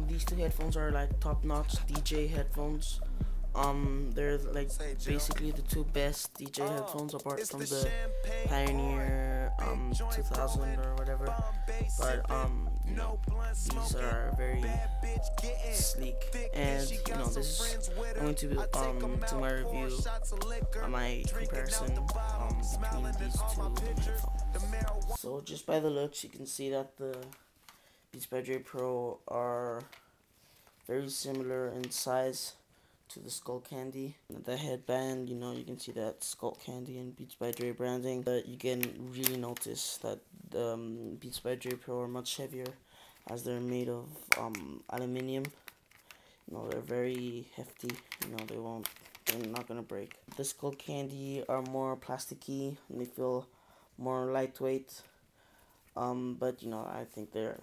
These two headphones are like top-notch DJ headphones. They're like basically the two best DJ headphones apart from the Pioneer 2000 or whatever. But these are very sleek, and this is going to be to my review, my comparison between these two headphones. So just by the looks, you can see that the Beats by Dre Pro are very similar in size to the Skullcandy. The headband, you can see that Skullcandy and Beats by Dre branding, but you can really notice that the Beats by Dre Pro are much heavier, as they're made of aluminium. They're very hefty. They're not gonna break. The Skullcandy are more plasticky and they feel more lightweight. But I think they're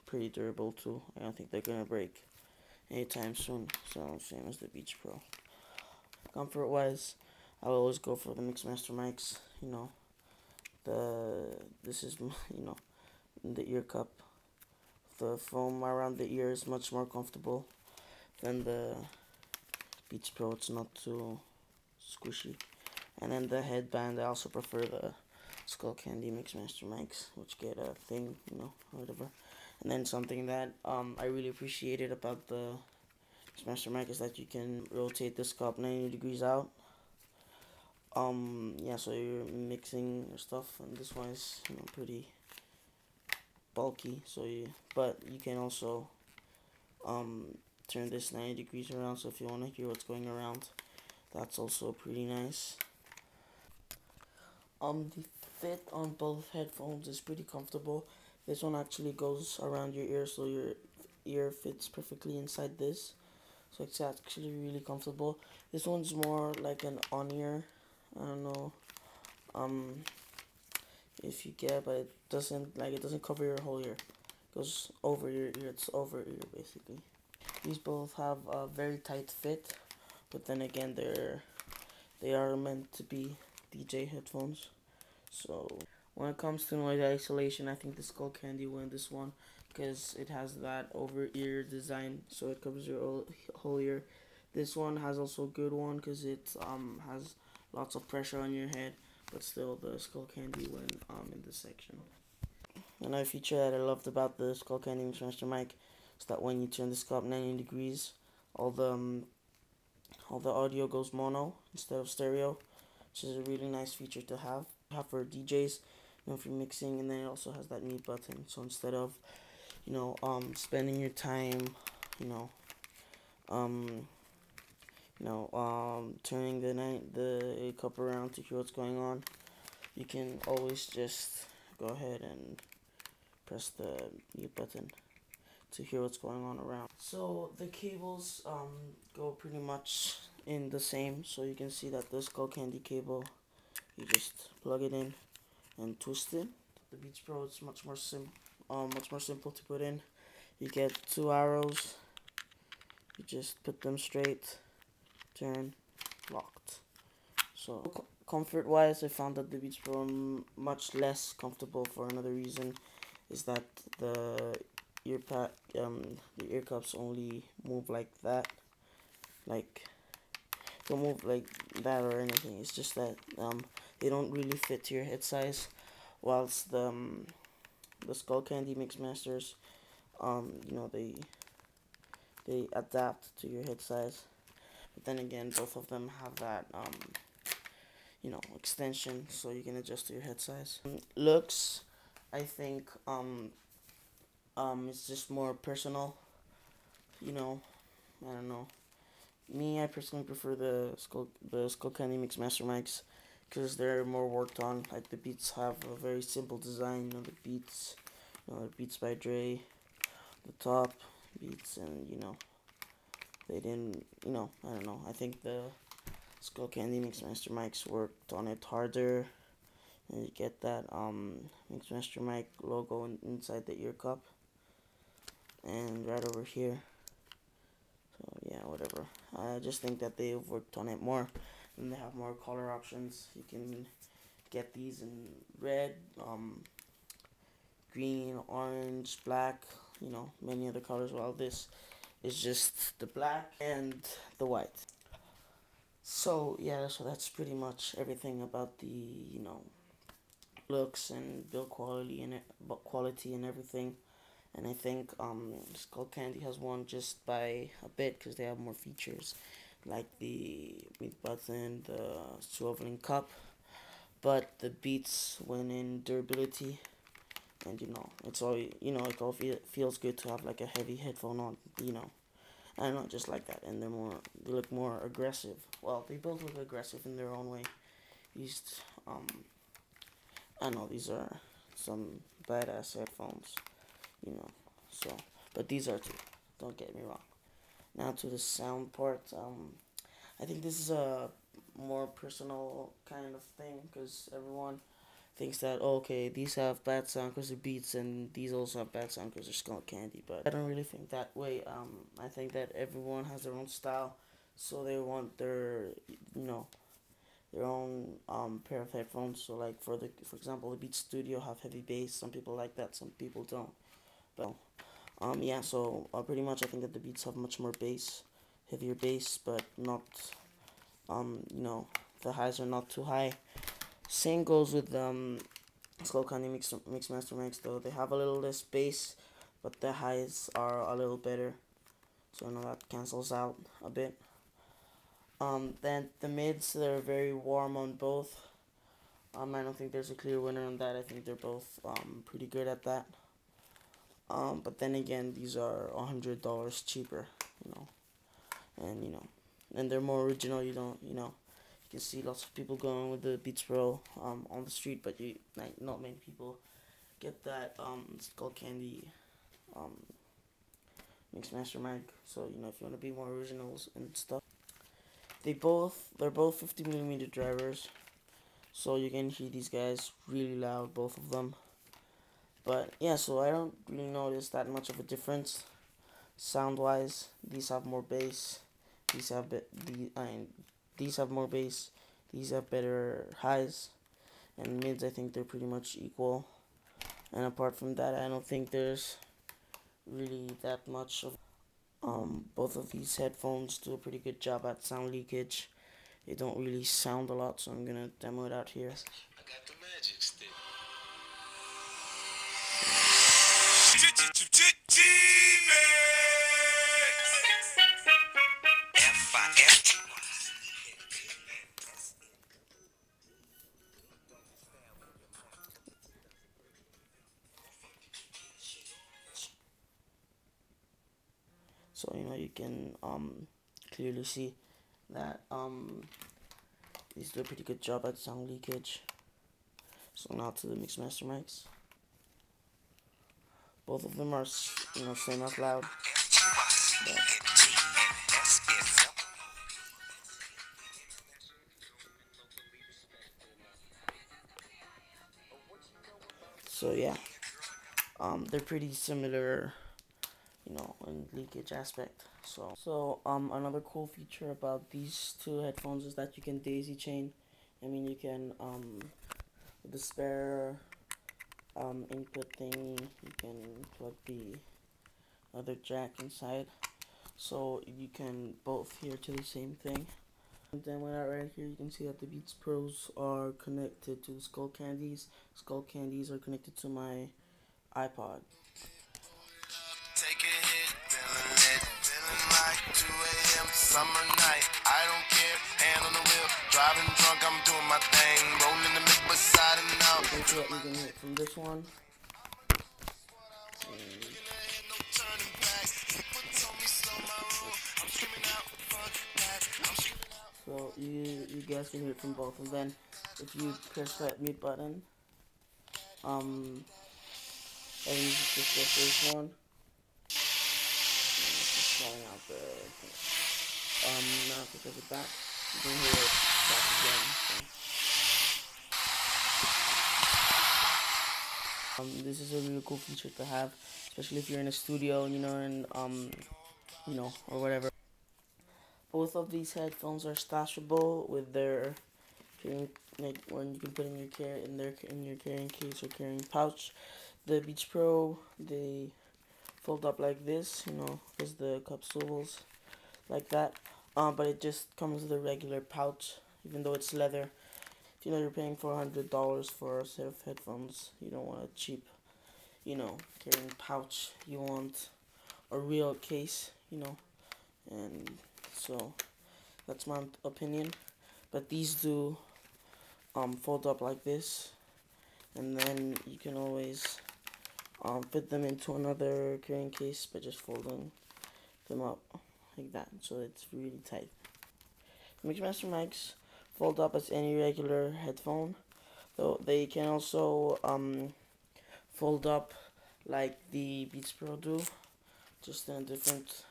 pretty durable too. I don't think they're gonna break anytime soon. So same as the Beats Pro. Comfort wise, I'll always go for the Mixmaster mics. This is the ear cup. The foam around the ear is much more comfortable than the Beats Pro. It's not too squishy. And then the headband, I also prefer the Skullcandy Mixmaster mics, which get a thing, whatever. And then something that I really appreciated about the Mixmaster mic is that you can rotate this cup 90 degrees out. Yeah, so you're mixing your stuff, and this one is pretty bulky. But you can also turn this 90 degrees around. So if you want to hear what's going around, that's also pretty nice. The fit on both headphones is pretty comfortable. This one actually goes around your ear, so your ear fits perfectly inside this. So it's actually really comfortable. This one's more like an on-ear. I don't know if you get, but it doesn't cover your whole ear. It goes over your ear. It's over ear basically. These both have a very tight fit, but then again they are meant to be DJ headphones. So when it comes to noise isolation, I think the Skullcandy win this one because it has that over ear design, so it covers your whole ear. This one has also a good one because it has lots of pressure on your head, but still the Skullcandy win in this section. Another feature that I loved about the Skullcandy Mixmaster mic is that when you turn this cup 90 degrees, all the audio goes mono instead of stereo, which is a really nice feature to have for DJs, if you're mixing. And then it also has that mute button, so instead of spending your time turning the cup around to hear what's going on, you can always just go ahead and press the mute button to hear what's going on around. So the cables go pretty much in the same. So you can see that the Skullcandy cable, you just plug it in and twist it. The Beats Pro is much more simple to put in. You get two arrows. You just put them straight, turn, locked. So comfort wise, I found that the Beats Pro are much less comfortable for another reason, is that the ear cups only move like that, like don't move like that or anything. It's just that they don't really fit to your head size, whilst the Skullcandy Mixmasters, they adapt to your head size. But then again, both of them have that extension, so you can adjust to your head size. Looks, I think it's just more personal. I don't know. Me, I personally prefer the Skullcandy Mixmaster mics because they're more worked on. Like the Beats have a very simple design. The Beats, the Beats by Dre, the top Beats, and they didn't. I don't know. I think the Skullcandy Mixmaster mics worked on it harder, and you get that Mixmaster mic logo inside the ear cup, and right over here. So yeah, whatever. I just think that they've worked on it more, and they have more color options. You can get these in red, green, orange, black, many other colors, while this is just the black and the white. So yeah, so that's pretty much everything about the looks and build quality and everything. And I think Skullcandy has won just by a bit because they have more features, like the mute button, the swiveling cup. But the Beats win in durability, and it's all feels good to have like a heavy headphone on. I don't know, just like that, and they look more aggressive. Well, they both look aggressive in their own way. These I know these are some badass headphones, you know. So, but these are too. Don't get me wrong. Now to the sound part. I think this is a more personal kind of thing because everyone thinks that okay, these have bad sound because they're Beats, and these also have bad sound because they're Skullcandy. But I don't really think that way. I think that everyone has their own style, so they want their own pair of headphones. So like for example, the Beats Studio have heavy bass. Some people like that, some people don't. But yeah, so pretty much I think that the Beats have much more bass, heavier bass, but not the highs are not too high. Same goes with Skullcandy Mix Master Mix, though they have a little less bass, but the highs are a little better. So that cancels out a bit. Then the mids, they're very warm on both. I don't think there's a clear winner on that. I think they're both pretty good at that. But then again, these are $100 cheaper, and and they're more original. You can see lots of people going with the Beats Pro on the street, but not many people get that Skullcandy Mix Master mic. So if you want to be more originals and stuff, they're both 50mm drivers, so you can hear these guys really loud, both of them. But yeah, so I don't really notice that much of a difference sound wise. These have more bass. These have more bass. These have better highs, and mids I think they're pretty much equal. And apart from that, I don't think there's really that much of. Both of these headphones do a pretty good job at sound leakage. They don't really sound a lot, so I'm gonna demo it out here. I got the magic stick. So you can clearly see that these do a pretty good job at sound leakage. So now to the Mix Master mics. Both of them are same as loud. But so yeah, they're pretty similar, in leakage aspect. So another cool feature about these two headphones is that you can daisy chain. You can with the spare input thingy, you can plug the other jack inside, so you can both hear to the same thing. And then right here, you can see that the Beats Pros are connected to the Skullcandies. Skullcandies are connected to my iPod. Take a hit, feeling like 2 a.m. summer night. I don't care, hand on the wheel, driving drunk, I'm doing my thing, rolling the mid beside and out. You can see what you can hit from this one. So you guys can hear it from both, and then if you press that mute button, and you just the first one, just calling out the now if you press it back, you can hear it back again. So. This is a really cool feature to have, especially if you're in a studio, and or whatever. Both of these headphones are stashable with their carrying, when you can put in your carrying case or carrying pouch. The Beats Pro, they fold up like this, you know, because the cup swivels like that. But it just comes with a regular pouch, even though it's leather. If you know you're paying $400 for a set of headphones, you don't want a cheap, you know, carrying pouch. You want a real case, you know, and so that's my opinion. But these do fold up like this, and then you can always fit them into another carrying case by just folding them up like that, so it's really tight. Mixmaster mics fold up as any regular headphone, though they can also fold up like the Beats Pro do, just in a different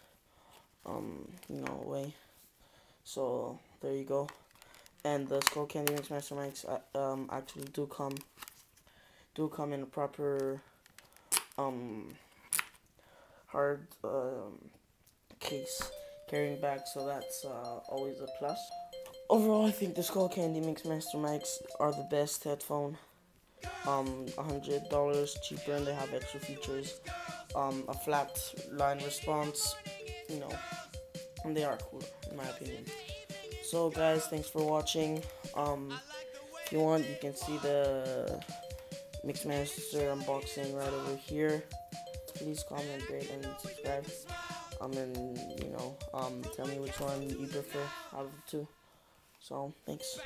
you know, way. So there you go. And the Skullcandy Mixmaster mics actually do come in a proper hard case carrying bag, so that's always a plus. Overall, I think the Skullcandy Mixmaster mics are the best headphone. $100 cheaper, and they have extra features. A flat line response, you know, and they are cooler in my opinion. So guys, thanks for watching. If you want, you can see the Mixmaster unboxing right over here. Please comment, rate, and subscribe. And you know, tell me which one you prefer out of the two. So thanks.